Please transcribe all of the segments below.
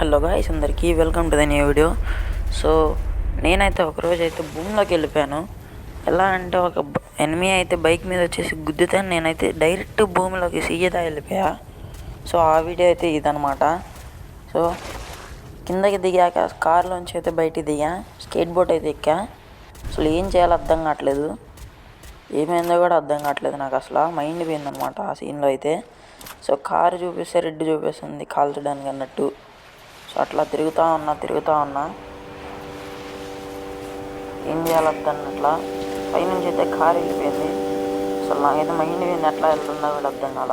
Hello guys, అందరికీ welcome to the new video. So నేనైతే ఒకరోజు అయితే భూమిలోకి వెళ్ళిపోయాను. ఎలా అంటే ఒక ఎనిమీ అయితే బైక్ మీద వచ్చేసి గుద్దుతాను, నేనైతే డైరెక్ట్ భూమిలోకి సీదా వెళ్ళిపోయా. సో ఆ వీడియో అయితే ఇదనమాట. సో కిందకి దిగాక కార్లోంచి అయితే బయటికి దిగా, స్కేట్ బోర్డ్ అయితే ఎక్కా. అసలు ఏం చేయాలో అర్థం కావట్లేదు, ఏమైందో కూడా అర్థం కావట్లేదు నాకు. అసలు మైండ్ పోయిందనమాట ఆ సీన్లో అయితే. సో కారు చూపిస్తే రెడ్ చూపిస్తుంది కాల్చడానికి అన్నట్టు. సో అట్లా తిరుగుతూ ఉన్నా ఏం చేయాలి అన్నట్లా. పైనుంచి అయితే కారు వెళ్ళిపోయింది. అసలు నాకైతే మైండ్ పోయింది, ఎట్లా వెళ్తుందో కూడా అర్థం కాల.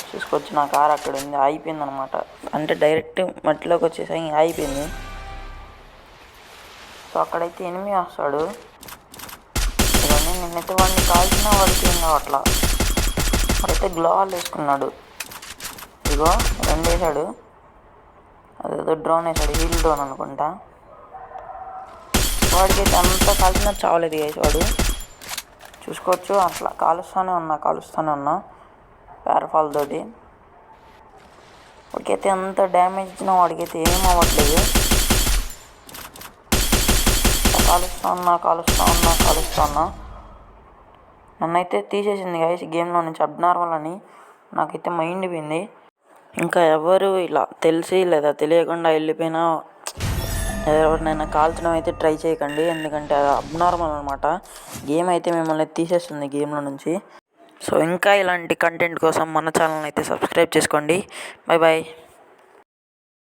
చూసుకొచ్చి నా కారు అక్కడ ఉంది, ఆగిపోయింది అనమాట. అంటే డైరెక్ట్ మట్టిలోకి వచ్చేసి ఆగిపోయింది. సో అక్కడైతే ఎనిమి వస్తాడు. ఇవన్నీ నిన్నైతే వాడిని కాల్చినా వాడికి ఏం కావట్లా. వాడైతే గ్లోవాల్ వేసుకున్నాడు, ఇగో 2 వేసాడు. అదేదో డ్రోన్ వేసాడు, హీల్ డ్రోన్ అనుకుంటా. వాడికైతే అంతా కాల్చినా చావలేదు గైస్ వాడు. చూసుకోవచ్చు, అట్లా కాలుస్తూనే ఉన్నా పేరఫాల్ తోటి. వాడికైతే అంత డ్యామేజ్ ఇచ్చినా వాడికైతే ఏం అవ్వట్లేదు. కాలుస్తూ ఉన్నా నన్నైతే తీసేసింది గైస్ గేమ్లో నుంచి, అబ్నార్మల్ అని. నాకైతే మైండ్ పోయింది. ఇంకా ఎవరు ఇలా తెలిసి లేదా తెలియకుండా వెళ్ళిపోయినా ఎవరినైనా కాల్చడం అయితే ట్రై చేయకండి, ఎందుకంటే అది అబ్నార్మల్ అనమాట. గేమ్ అయితే మిమ్మల్ని తీసేస్తుంది గేమ్లో నుంచి. సో ఇంకా ఇలాంటి కంటెంట్ కోసం మన ఛానల్ అయితే సబ్స్క్రైబ్ చేసుకోండి. Bye bye.